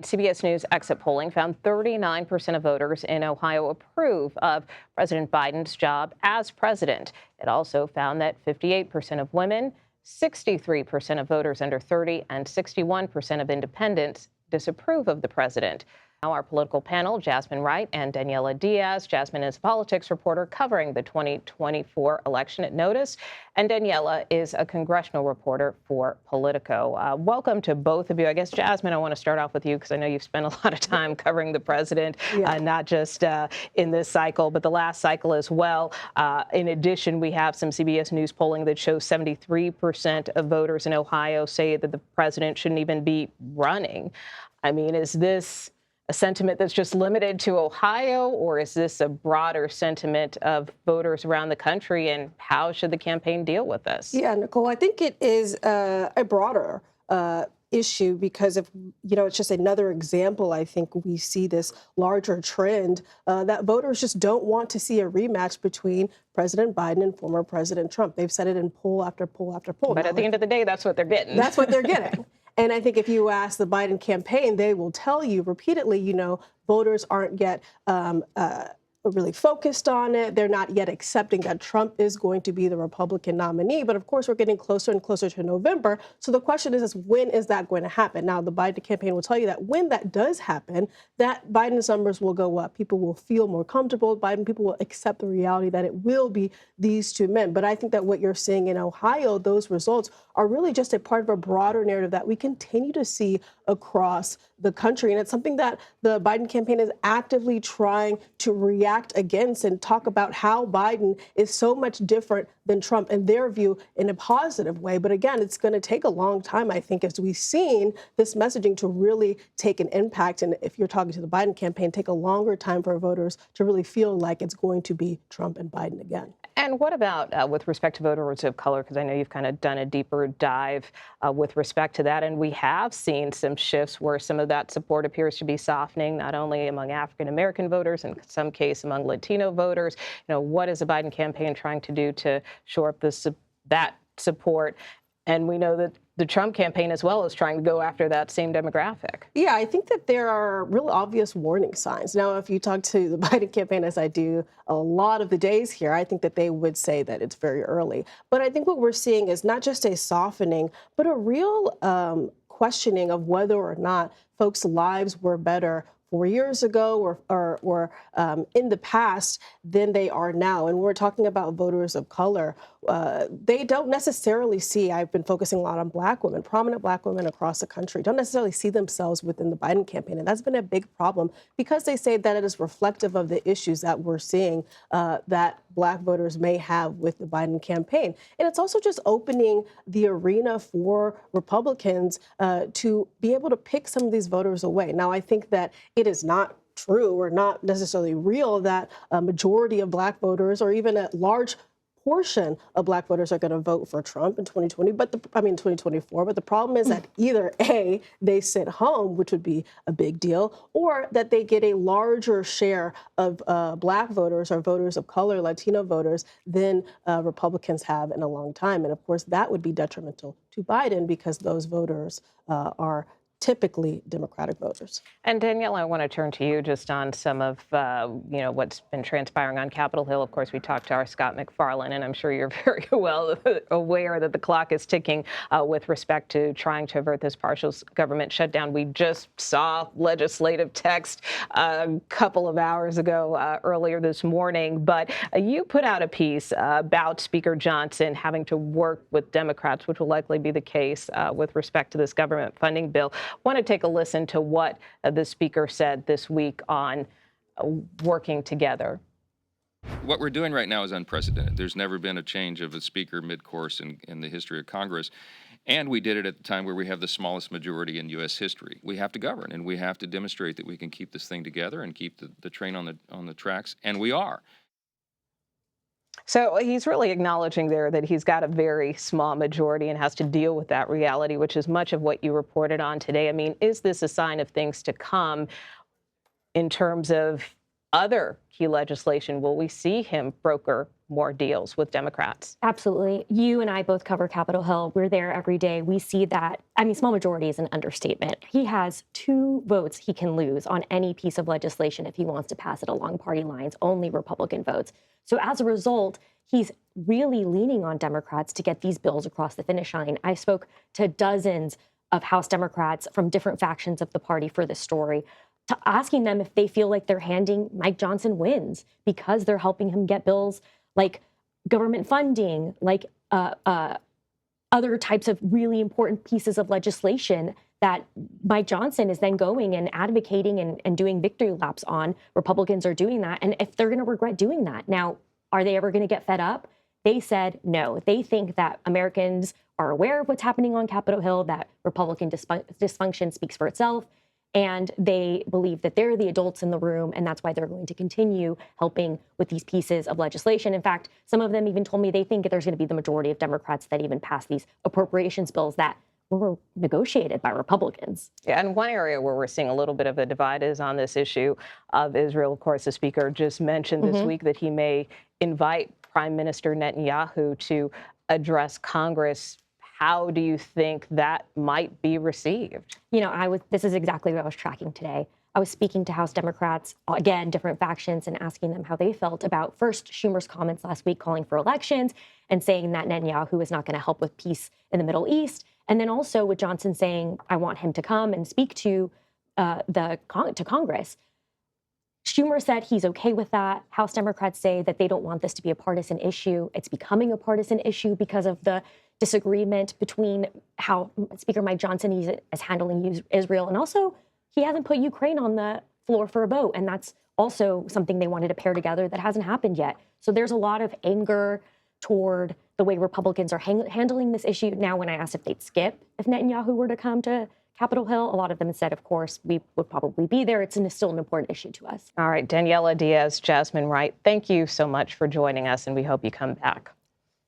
CBS News exit polling found 39% of voters in Ohio approve of President Biden's job as president. It also found that 58% of women, 63% of voters under 30, and 61% of independents disapprove of the president. Now our political panel, Jasmine Wright and Daniella Diaz. Jasmine is a politics reporter covering the 2024 election at NOTUS, and Daniella is a congressional reporter for Politico. Welcome to both of you. I guess, Jasmine, I want to start off with you because I know you've spent a lot of time covering the president, not just in this cycle, but the last cycle as well. In addition, we have some CBS News polling that shows 73% of voters in Ohio say that the president shouldn't even be running. I mean, is this a sentiment that's just limited to Ohio, or is this a broader sentiment of voters around the country, and how should the campaign deal with this? Yeah, Nicole, I think it is a broader issue because it's just another example. I think we see this larger trend that voters just don't want to see a rematch between President Biden and former President Trump. They've said it in poll after poll after poll. But at the end of the day, that's what they're getting. That's what they're getting. And I think if you ask the Biden campaign, they will tell you repeatedly, voters aren't yet really focused on it. They're not yet accepting that Trump is going to be the Republican nominee. But of course, we're getting closer and closer to November. So the question is when is that going to happen? Now, the Biden campaign will tell you that when that does happen, that Biden's numbers will go up. People will feel more comfortable. People will accept the reality that it will be these two men. But I think that what you're seeing in Ohio, those results are really just a part of a broader narrative that we continue to see across the country. And it's something that the Biden campaign is actively trying to react against and talk about how Biden is so much different than Trump in their view in a positive way. But again, it's going to take a long time, I think, as we've seen this messaging to really take an impact. And if you're talking to the Biden campaign, take a longer time for voters to really feel like it's going to be Trump and Biden again. And what about with respect to voters of color? Because I know you've kind of done a deeper dive with respect to that. And we have seen some shifts where some of that support appears to be softening, not only among African-American voters, in some case among Latino voters. What is the Biden campaign trying to do to shore up that support? And we know that the Trump campaign as well is trying to go after that same demographic. Yeah, I think that there are real obvious warning signs. Now, if you talk to the Biden campaign, as I do a lot of the days here, I think that they would say that it's very early. But I think what we're seeing is not just a softening, but a real questioning of whether or not folks' lives were better 4 years ago or in the past than they are now. And we're talking about voters of color. They don't necessarily see, I've been focusing a lot on Black women, prominent Black women across the country, don't necessarily see themselves within the Biden campaign. And that's been a big problem because they say that it is reflective of the issues that we're seeing that Black voters may have with the Biden campaign. And it's also just opening the arena for Republicans to be able to pick some of these voters away. Now, I think that it is not true or not necessarily real that a majority of Black voters or even a large portion of Black voters are going to vote for Trump in 2024. But the problem is that either A, they sit home, which would be a big deal, or that they get a larger share of Black voters or voters of color, Latino voters, than Republicans have in a long time. And of course, that would be detrimental to Biden because those voters are typically Democratic voters. And Danielle, I want to turn to you just on some of, what's been transpiring on Capitol Hill. Of course, we talked to our Scott McFarland, and I'm sure you're very well aware that the clock is ticking with respect to trying to avert this partial government shutdown. We just saw legislative text a couple of hours ago, earlier this morning, but you put out a piece about Speaker Johnson having to work with Democrats, which will likely be the case with respect to this government funding bill. Want to take a listen to what the speaker said this week on working together. What we're doing right now is unprecedented. There's never been a change of a speaker mid-course in the history of Congress. And we did it at the time where we have the smallest majority in U.S. history. We have to govern, and we have to demonstrate that we can keep this thing together and keep the train on the tracks, and we are. So he's really acknowledging there that he's got a very small majority and has to deal with that reality, which is much of what you reported on today. I mean, is this a sign of things to come in terms of other key legislation? Will we see him broker more deals with Democrats? Absolutely. You and I both cover Capitol Hill. We're there every day. We see that. I mean, small majority is an understatement. He has 2 votes he can lose on any piece of legislation if he wants to pass it along party lines, only Republican votes. So as a result, he's really leaning on Democrats to get these bills across the finish line. I spoke to dozens of House Democrats from different factions of the party for this story, to asking them if they feel like they're handing Mike Johnson wins because they're helping him get bills like government funding, like other types of really important pieces of legislation that Mike Johnson is then going and advocating and doing victory laps on. Republicans are doing that. And if they're going to regret doing that. Now, are they ever going to get fed up? They said no. They think that Americans are aware of what's happening on Capitol Hill, that Republican dysfunction speaks for itself. And they believe that they're the adults in the room, and that's why they're going to continue helping with these pieces of legislation. In fact, some of them even told me they think there's going to be the majority of Democrats that even pass these appropriations bills that were negotiated by Republicans. Yeah, and one area where we're seeing a little bit of a divide is on this issue of Israel. Of course, the speaker just mentioned this week that he may invite Prime Minister Netanyahu to address Congress. How do you think that might be received? You know, this is exactly what I was tracking today. I was speaking to House Democrats, again, different factions, and asking them how they felt about first Schumer's comments last week calling for elections and saying that Netanyahu is not going to help with peace in the Middle East. And then also with Johnson saying, I want him to come and speak to Congress. Schumer said he's okay with that. House Democrats say that they don't want this to be a partisan issue. It's becoming a partisan issue because of the disagreement between how Speaker Mike Johnson is handling Israel. And also, he hasn't put Ukraine on the floor for a vote. And that's also something they wanted to pair together that hasn't happened yet. So there's a lot of anger toward the way Republicans are handling this issue. Now, when I asked if they'd skip if Netanyahu were to come to Capitol Hill, a lot of them said, of course, we would probably be there. It's still an important issue to us. All right, Daniella Diaz, Jasmine Wright, thank you so much for joining us, and we hope you come back.